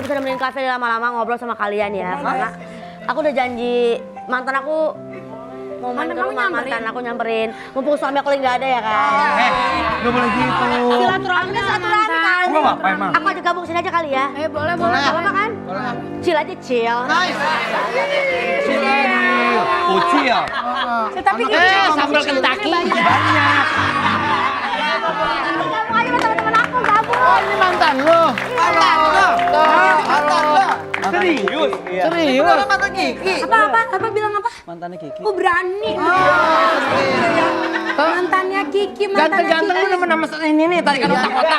bisa nemenin kafe lama-lama ngobrol sama kalian ya. Karena aku udah janji mantan aku mau main ke rumah, mantan aku nyamperin. Mumpung suami aku lagi nggak ada ya kan. Nggak boleh gitu. Silaturahmi kan. Enggak apa emang. Aku aja gabung sini aja kali ya. Boleh. Gak apa-apa kan? Chill aja chill. Nice. Ucil. Tapi gitu. Sambal Kentucky banyak. Gabung aja sama teman-teman aku, gabung. Oh, ini mantan lo. Mantan lo. Serius? Serius? Mantan Kiki. Apa bilang apa? Mantannya Kiki. Oh berani. Mantannya Kiki, mantannya Ganteng-ganteng lu Kiki. nama ini nih, tarikan otak-otak.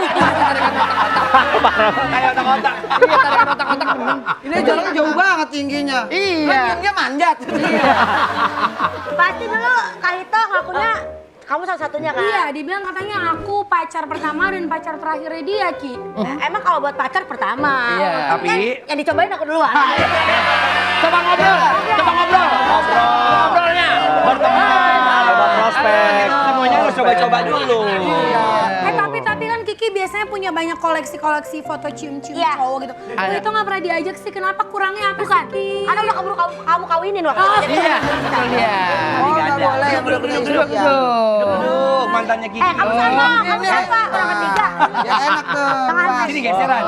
Kayak otak-otak. Iya, tarikan otak-otak bener. Ini jalan jauh banget tingginya. Iya. Dia manjat. Pasti dulu Kak Hito ngakunya kamu salah satunya kan? Iya, dibilang katanya aku pacar pertama dan pacar terakhirnya dia, Ki. Emang kalau buat pacar pertama. Iya. Tapi Yang dicobain aku duluan. Coba ngobrol. Ngobrolnya. coba prospek. Semuanya harus coba-coba dulu. Tapi kan Kiki biasanya punya banyak koleksi foto cium-cium Iya. cowok gitu. Ada. Itu nggak pernah diajak sih, kenapa kurangnya apa Bukan. sih, Ki? Karena udah kamu kawinin waktu itu. Jadi Iya. kita- Iya. Oh, nggak boleh. Duduk. Duduk, mantannya Kiki. Kamu sama, orang ketiga. Ya enak tuh. Sini geseran.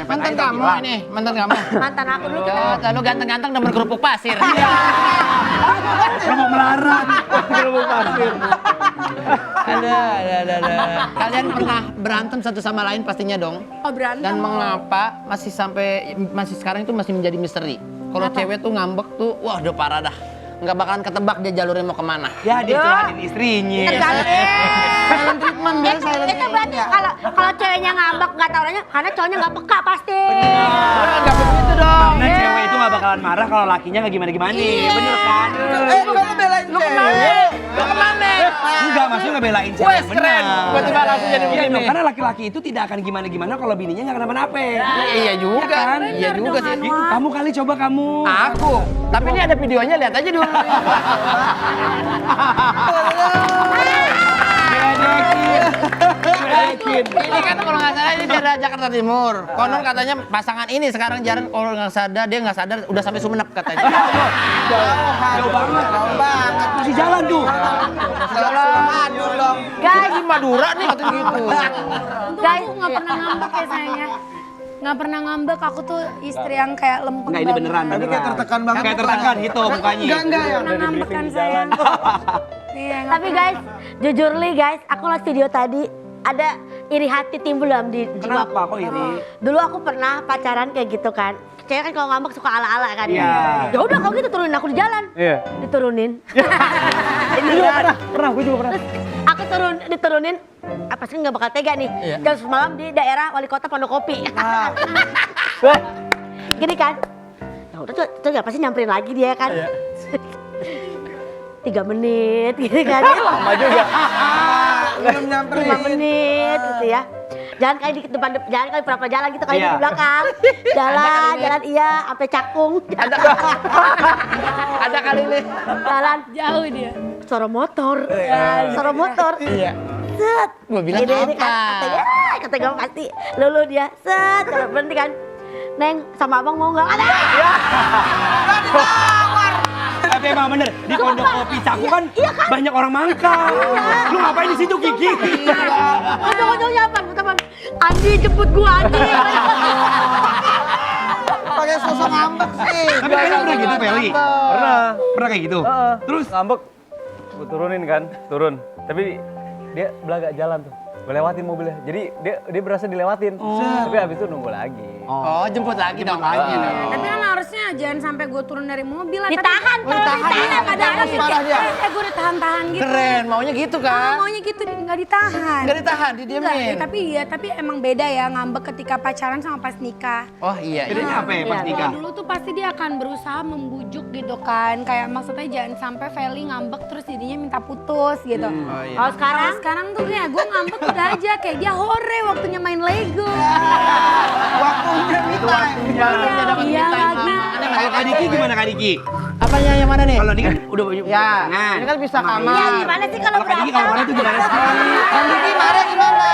Mantan kamu ini, mantan kamu. Mantan aku dulu kita. Lu ganteng-ganteng demen kerupuk pasir. Kerupuk melarat. Kerupuk pasir. Ada. Kalian pernah berantem satu sama lain pastinya dong. Oh berantem. Dan mengapa masih sekarang itu masih menjadi misteri? Kalau cewek tuh ngambek tuh, wah udah parah dah. Nggak bakalan ketebak dia jalurnya mau kemana. Ya dia curhatin istrinya. Silent treatment dia, silent Itu berarti kalau ceweknya ngambek nggak tahu orangnya, karena cowoknya nggak peka pasti. Nggak begitu dong. Karena cewek itu nggak bakalan marah kalau lakinya nggak gimana-gimana. Bener kan? Kamu belain cewek. Lu kemana? Enggak, maksudnya ngebelain cewek. Wes keren. Tiba-tiba langsung jadi Iya begini. dong, karena laki-laki itu tidak akan gimana-gimana kalau bininya nggak kenapa-napa. Iya juga. Iya kan? Iya juga sih. Kamu kali coba kamu. Aku. Tapi ini ada videonya, lihat aja dulu. Bedekin. Ini kan kalau nggak salah ini daerah Jakarta Timur. Konon katanya pasangan ini sekarang jarang kalau nggak sadar, dia nggak sadar udah sampai Sumenep katanya. Jauh banget. Jauh banget. Masih jalan tuh. Aduh dong. Guys, Di Madura nih katanya gitu. Untung aku nggak pernah ngambek ya sayangnya. Nggak pernah ngambek, aku tuh istri yang kayak lempeng Enggak, ini beneran. Tapi kayak tertekan banget. Kayak tertekan gitu mukanya. Enggak ya. Pernah ngambek kan sayang. Iya, nggak tapi guys, jujur li guys, aku lihat video tadi ada iri hati timbul dalam di jiwa aku. Kenapa kok iri? Dulu aku pernah pacaran kayak gitu kan. Cewek kan kalau ngambek suka ala-ala kan. Iya. Ya udah kalau gitu turunin aku di jalan. Iya. Diturunin. Ini pernah, gue juga pernah. Aku diturunin, apa sih nggak bakal tega nih. Iya. Jam 10 malam di daerah wali kota Pondokopi. Gini kan. Ya udah tuh apa sih nyamperin lagi dia kan. 3 menit gitu kan. Lama juga. Belum nyamperin. 5 menit gitu ya. Jalan kali di depan, jalan kali pura-pura jalan gitu kali Iya. di belakang. Jalan iya sampai Cakung. Ada kali ini. Jalan jauh dia. suara motor. Suara motor. Iya. Set. Gua bilang Gini, apa? Kata gue pasti. Lulu dia. Set. Kalau berhenti kan. Neng sama abang mau nggak? Ada. Tapi emang bener, di Pondokopi Cakung kan Iya kan? banyak orang mangkal. Lu ngapain di situ, Kiki? Ujung-ujungnya apa? Andi jemput gua Andi. Pakai sosok ngambek sih. Tapi kayaknya pernah gitu, Feli? Pernah kayak gitu? Terus ngambek, gue turunin kan, turun. Tapi dia belagak jalan tuh, gue lewatin mobilnya. Jadi dia berasa dilewatin. Tapi habis itu nunggu lagi. Oh, jemput lagi dong. Tapi kan harusnya jangan sampai gue turun dari mobil lah. Ditahan, Ditahan. Padahal Parah dia. gue udah tahan-tahan gitu. Keren, maunya gitu kan? Maunya gitu, nggak ditahan. Nggak ditahan, Enggak, didiemin. tapi emang beda ya ngambek ketika pacaran sama pas nikah. Oh iya. Bedanya apa ya pas Iya. nikah? Kalau dulu tuh pasti dia akan berusaha membujuk gitu kan. Kayak maksudnya jangan sampai Feli ngambek terus jadinya minta putus gitu. Oh iya. Kalau sekarang Sekarang tuh kayak gue ngambek udah aja. Kayak dia hore waktunya main Lego. Waktunya me time. Barunya dapat Iya kita lagi. Kalau Kak Diki gimana Kak Diki? Apanya yang mana nih? Kalau ini kan udah banyak Ya, pasangan. ini kan bisa Sama kamar. ya ini. gimana sih kalau Kalau Kak Diki kalau berantem? mana tuh gimana sih? Kang Diki marah gimana?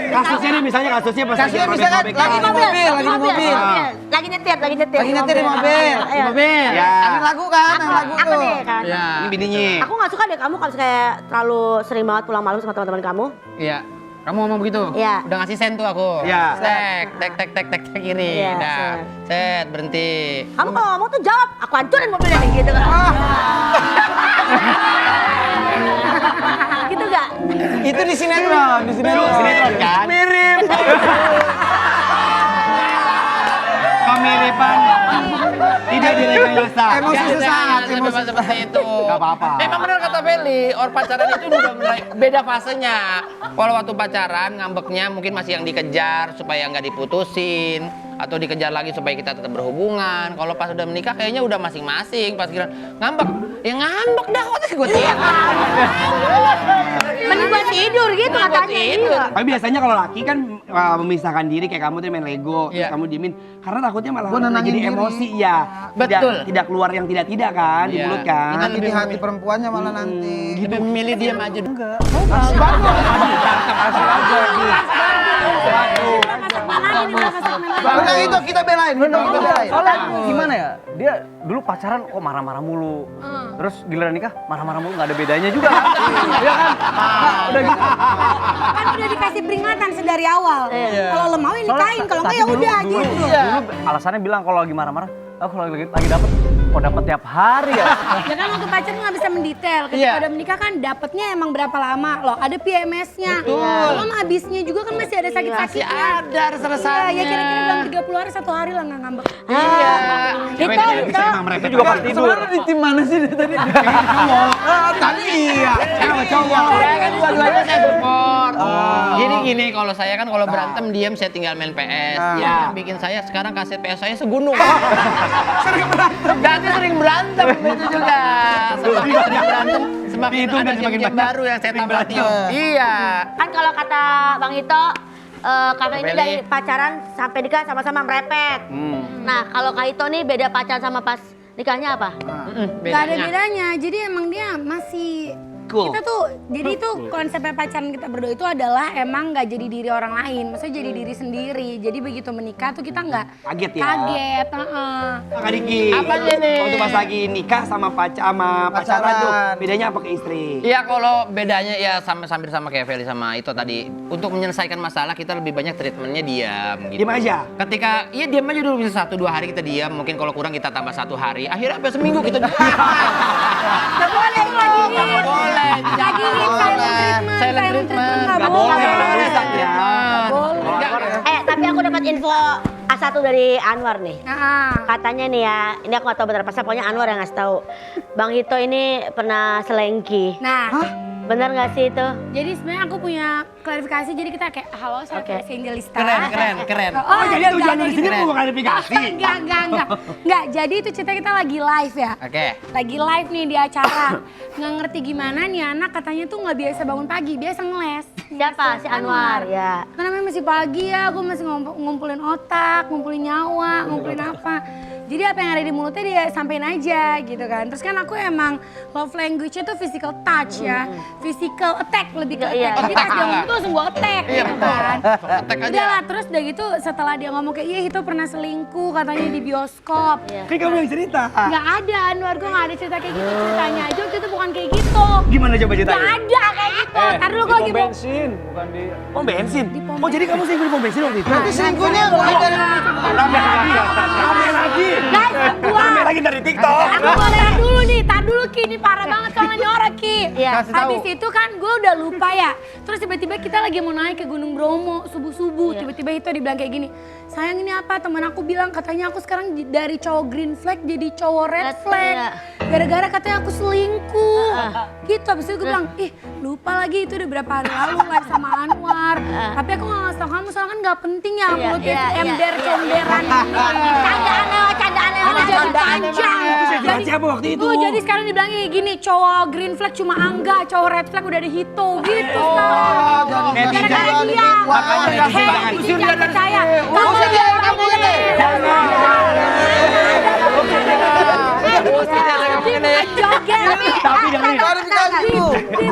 Kasar Kasusnya nih misalnya kasusnya pas Kasusnya bisa kan lagi di mobil, lagi di mobil. Lagi nyetir. Lagi nyetir di mobil. Ayo. Mobil. Ya. Ada lagu kan, ada lagu Apa tuh. nih kan? Ya. Ini bininya. Aku nggak suka deh kamu kalau kayak terlalu sering banget pulang malam sama teman-teman kamu. Iya. Kamu ngomong begitu? Iya. Udah ngasih sen tuh aku. Iya. Tek kiri. Iya, Udah. Set, berhenti. Kamu kalau ngomong tuh jawab, aku hancurin mobilnya nih gitu kan. Gitu gak? Itu di sinetron, di sinetron. Sinetron kan? Mirip. Kemiripan. Tidak direkayasa. Emosi sesaat, Jangan emosi seperti itu. Gak apa-apa. Memang benar kata Feli, orang pacaran itu udah mulai beda fasenya. Kalau waktu pacaran ngambeknya mungkin masih yang dikejar supaya nggak diputusin atau dikejar lagi supaya kita tetap berhubungan. Kalau pas udah menikah kayaknya udah masing-masing. Pas kira ngambek, ya ngambek dah kok gue tiap. Mending buat tidur gitu Mending buat katanya. tidur. Iya. Tapi biasanya kalau laki kan memisahkan diri kayak kamu tuh main Lego, terus Iya. kamu diemin karena takutnya malah Gua nenangin jadi diri. emosi ya. Betul. Tidak keluar yang tidak kan di Iya. mulut kan. Kita Nanti di hati perempuannya malah nanti. Lebih memilih diam aja. Enggak. Udah itu kita belain, kita belain. Soalnya gimana ya? Dia dulu pacaran kok marah-marah mulu. Terus giliran nikah marah-marah mulu nggak ada bedanya juga kan? Iya kan? Udah gitu. Kan udah dikasih peringatan sedari awal. Kalau lemah ya nikahin, kalau enggak ya Tapi udah dulu, gitu. Dulu alasannya bilang kalau lagi marah-marah, aku kalau lagi dapet, kok dapet tiap hari ya? Ya kan waktu pacaran nggak bisa mendetail. Ketika Iya. udah menikah kan dapetnya emang berapa lama loh. Ada PMS-nya. Betul. Belum habisnya juga kan masih ada Masih sakit-sakitnya. ada selesainya. Iya, ya kira-kira dalam 30 hari 1 hari lah nggak ngambek. Iya. Itu, Itu juga pas tidur. Sebenarnya di tim mana sih dia tadi? Tadi iya. Sama cowok. Saya kan dua-duanya saya support. Jadi gini, kalau saya kan kalau berantem diam saya tinggal main PS. Ya, yang bikin saya sekarang kaset PS saya segunung. Berarti sering berantem itu juga. Semakin sering berantem, semakin Dihitung ada dan semakin game-game banyak. baru yang saya tambah tiup. Iya. kan kalau kata Bang Ito, kakak ini Beli. dari pacaran sampai nikah sama-sama merepet. Nah kalau Kak Ito nih beda pacaran sama pas nikahnya apa? Gak ada bedanya. Jadi emang dia masih Cool. kita tuh jadi itu konsepnya pacaran kita berdua itu adalah emang nggak jadi diri orang lain, maksudnya jadi diri sendiri. Jadi begitu menikah tuh kita nggak Kaget ya? kaget. Heeh. Kak Diki. Apa nih? Waktu pas lagi nikah sama pacaran tuh bedanya apa ke istri? Iya, kalau bedanya ya hampir sama kayak Feli sama itu tadi. Untuk menyelesaikan masalah kita lebih banyak treatmentnya diam gitu. Diam aja? Ketika, iya diam aja dulu bisa 1-2 hari kita diam. Mungkin kalau kurang kita tambah 1 hari. Akhirnya sampai seminggu kita diam. Nggak boleh lagi Nggak boleh. lagi Silent treatment. nggak Nggak boleh. boleh. Rusak ya. Nggak. Tapi aku dapat info A1 dari Anwar nih. Nah, Katanya nih ya, ini aku gak tahu bener pasal, pokoknya Anwar yang ngasih tahu. Bang Ito ini pernah selengki. nah, Bener gak sih itu? jadi sebenarnya aku punya klarifikasi. Jadi kita kayak halo saya Oke. Presi Angelista. Keren. Oh, Jadi enggak, tujuan enggak di sini gitu. mau klarifikasi. Enggak. Jadi itu cerita kita lagi live ya. Oke. Lagi live nih di acara. Nggak ngerti gimana nih anak katanya tuh nggak biasa bangun pagi, biasa ngeles. Siapa? Si Anwar, ya. Kan namanya masih pagi ya, gue masih ngumpulin otak, ngumpulin nyawa, ngumpulin apa. Jadi apa yang ada di mulutnya dia sampein aja gitu kan. Terus kan aku emang love language-nya tuh physical touch ya. Physical attack lebih ke Iya. attack. Jadi pas dia ngomong tuh langsung gue attack Iya, gitu betul. kan. Attack aja. Udah lah, terus udah gitu setelah dia ngomong kayak iya itu pernah selingkuh katanya di bioskop. Kan kamu yang cerita. Nggak ada Anwar, gue nggak ada cerita kayak gitu. Ceritanya aja waktu itu bukan kayak gitu. Gimana coba Nggak ceritanya? ada kayak gitu. Ntar dulu gue lagi mau bensin, bukan di... Pom bensin. pom Oh jadi kamu selingkuh di pom bensin waktu itu? Berarti selingkuhnya mulai dari Rame lagi. guys, Rame lagi dari TikTok. aku boleh dulu nih, tar dulu Ki, ini parah banget soalnya nyorok Ki. Iya. Kasih tahu. Habis itu kan gue udah lupa ya. Terus tiba-tiba kita lagi mau naik ke Gunung Bromo subuh-subuh. Tiba-tiba itu dibilang kayak gini. Sayang ini apa? Temen aku bilang katanya aku sekarang dari cowok green flag jadi cowok red Red flag. flag. Gara-gara katanya aku selingkuh. Gitu, habis itu gue bilang, ih lupa lagi itu udah berapa hari lalu live sama Anwar. Tapi aku gak ngasih tau kamu soalnya kan gak penting ya mulutnya ember-comberan ini. Candaan Malah jadi panjang. Jadi siapa waktu itu? Jadi sekarang dibilangnya kayak gini, cowok green flag cuma Angga, cowok red flag udah ada Hito gitu sekarang. netizen Gara-gara jadi dia. makanya Hei, jangan. ini jangan percaya. Kamu Usir dia, kamu ini. Joget. Tapi dengerin. klarifikasi dulu. Jadi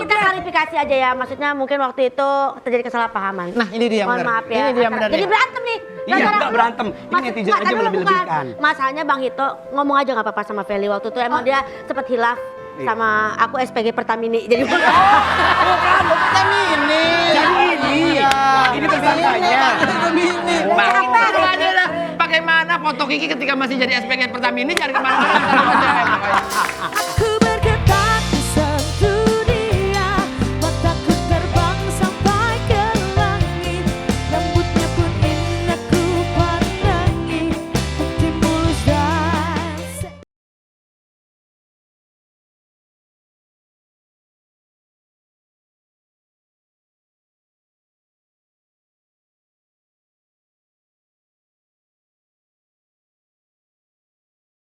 kita klarifikasi klarifikasi aja ya, maksudnya mungkin waktu itu terjadi kesalahpahaman. Nah, ini dia Mohon benar. maaf ya. Ini dia benar. Jadi berantem nih. Iya, enggak berantem. Ini netizen aja melebih-lebihkan. Masalahnya Bang Hito ngomong aja nggak apa-apa sama Feli waktu itu emang dia sempat hilaf sama aku SPG Pertamini. Jadi Bukan Pertamini. Jadi ini tersangkanya. Bagaimana foto Kiki ketika masih jadi SPG Pertamini cari kemana-mana. Aku